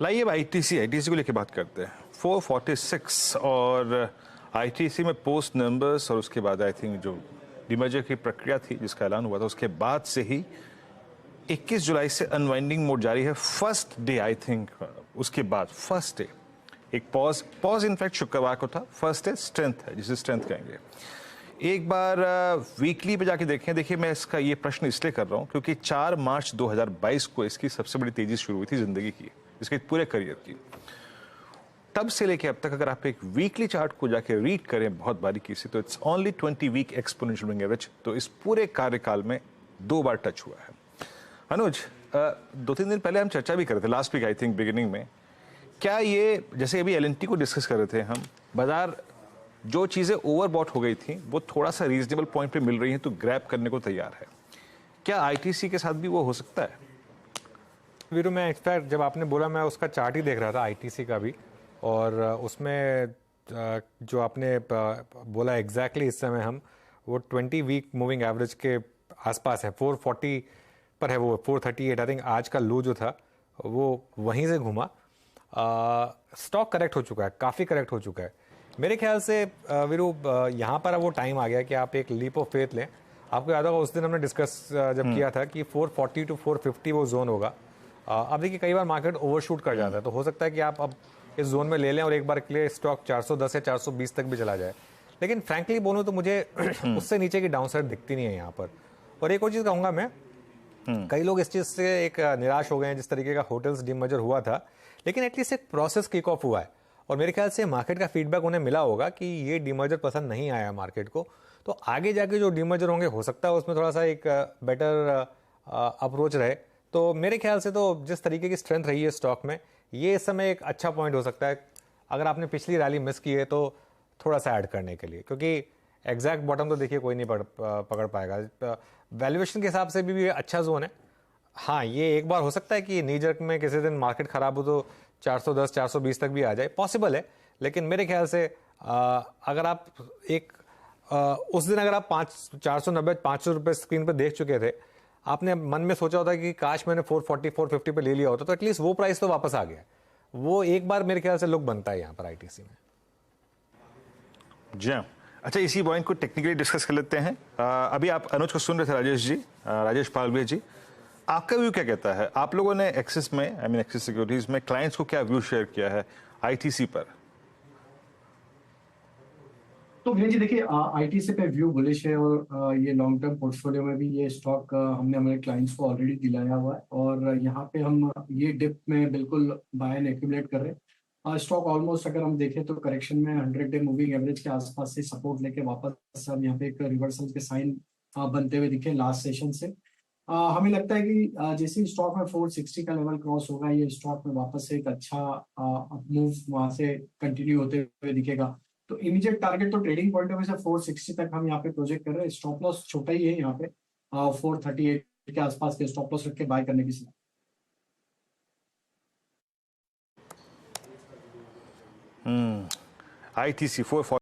लाइए अब आईटीसी को लेकर बात करते हैं। 446 और आईटीसी में पोस्ट नंबर्स और उसके बाद आई थिंक जो डिमर्जर की प्रक्रिया थी जिसका ऐलान हुआ था उसके बाद से ही 21 जुलाई से अनवाइंडिंग मोड जारी है। फर्स्ट डे आई थिंक उसके बाद फर्स्ट डे एक पॉज इनफैक्ट शुक्रवार को था। फर्स्ट डे स्ट्रेंथ है जिसे स्ट्रेंथ कहेंगे। एक बार वीकली पे जाके देखिए मैं इसका ये प्रश्न इसलिए कर रहा हूँ क्योंकि 4 मार्च 2022 को इसकी सबसे बड़ी तेजी शुरू हुई थी जिंदगी की, इसके पूरे करियर की। तब से लेके अब तक अगर आप एक वीकली चार्ट को जाके रीड करें बहुत बारीकी से तो it's only 20 week exponential moving average. तो इस पूरे कार्यकाल में 2 बार टच हुआ है। अनुज, 2-3 दिन पहले हम चर्चा भी कर रहे थे, last week I think beginning में, क्या ये जैसे अभी एलएनटी को डिस्कस कर रहे थे हम, बाजार जो चीजें ओवरबॉट हो गई थी वो थोड़ा सा रीजनेबल पॉइंट पे मिल रही हैं तो ग्रैब करने को तैयार है। क्या आईटीसी के साथ भी वो हो सकता है? वीरू, मैं इनफैक्ट जब आपने बोला मैं उसका चार्ट ही देख रहा था आईटीसी का भी, और उसमें जो आपने बोला एग्जैक्टली इस समय हम वो 20 वीक मूविंग एवरेज के आसपास है। 440 पर है वो, 438 आई थिंक आज का लो जो था वो वहीं से घूमा। स्टॉक करेक्ट हो चुका है, काफ़ी करेक्ट हो चुका है मेरे ख्याल से। वीरू, यहाँ पर वो टाइम आ गया कि आप एक लीप ऑफ फेथ लें। आपको याद होगा उस दिन हमने डिस्कस जब किया था कि 440 to 450 वो जोन होगा। अब देखिए कई बार मार्केट ओवरशूट कर जाता है तो हो सकता है कि आप अब इस जोन में ले लें और एक बार के लिए स्टॉक 410 या 420 तक भी चला जाए। लेकिन फ्रैंकली बोलूं तो मुझे उससे नीचे की डाउनसाइड दिखती नहीं है यहाँ पर। और एक और चीज़ कहूँगा मैं, कई लोग इस चीज़ से एक निराश हो गए हैं जिस तरीके का होटल्स डीमर्जर हुआ था, लेकिन एटलीस्ट एक प्रोसेस किक ऑफ हुआ है और मेरे ख्याल से मार्केट का फीडबैक उन्हें मिला होगा कि ये डीमर्जर पसंद नहीं आया मार्केट को। तो आगे जाके जो डीमर्जर होंगे हो सकता है उसमें थोड़ा सा एक बेटर अप्रोच रहे। तो मेरे ख्याल से तो जिस तरीके की स्ट्रेंथ रही है स्टॉक में, ये इस समय एक अच्छा पॉइंट हो सकता है अगर आपने पिछली रैली मिस की है तो थोड़ा सा ऐड करने के लिए, क्योंकि एग्जैक्ट बॉटम तो देखिए कोई नहीं पकड़ पाएगा। वैल्यूएशन के हिसाब से भी अच्छा जोन है। हाँ, ये एक बार हो सकता है कि नी जर्क में किसी दिन मार्केट खराब हो तो 410 420 तक भी आ जाए, पॉसिबल है। लेकिन मेरे ख्याल से अगर आप एक उस दिन अगर आप 490 500 रुपये स्क्रीन पर देख चुके थे, आपने मन में सोचा होता कि काश मैंने 440 450 पे ले लिया होता तो एटलीस्ट वो प्राइस तो वापस आ गया। वो एक बार मेरे ख्याल से लुक बनता है यहाँ पर आईटीसी में। जी अच्छा, इसी पॉइंट को टेक्निकली डिस्कस कर लेते हैं। अभी आप अनुज को सुन रहे थे, राजेश जी, राजेश पालवे जी, आपका व्यू क्या कहता है? आप लोगों ने एक्सिस में, आई मीन एक्सिस सिक्योरिटीज में क्लाइंट्स को क्या व्यू शेयर किया है आईटीसी पर? तो भैया जी देखिए, आईटीसी पे व्यू बुलिश है और ये लॉन्ग टर्म पोर्टफोलियो में भी ये स्टॉक हमने हमारे क्लाइंट्स को ऑलरेडी दिलाया हुआ है और यहाँ पे हम ये डिप में बिल्कुल बाय एंड एक्यूमुलेट कर रहे हैं। स्टॉक ऑलमोस्ट अगर हम देखें तो करेक्शन में 100 डे मूविंग एवरेज के आसपास से सपोर्ट लेके वापस हम यहाँ पे एक रिवर्सल के साइन बनते हुए दिखे लास्ट सेशन से। हमें लगता है कि जैसे स्टॉक में 460 का लेवल क्रॉस होगा, ये स्टॉक में वापस से एक अच्छा मूव वहां से कंटिन्यू होते हुए दिखेगा। तो इमीडिएट टारगेट तो ट्रेडिंग पॉइंट ऑफ व्यू से 460 तक हम यहाँ पे प्रोजेक्ट कर रहे हैं। स्टॉप लॉस छोटा ही है यहाँ पे, 438 के आसपास के स्टॉप लॉस रख के बाय करने की सलाह। आईटीसी 440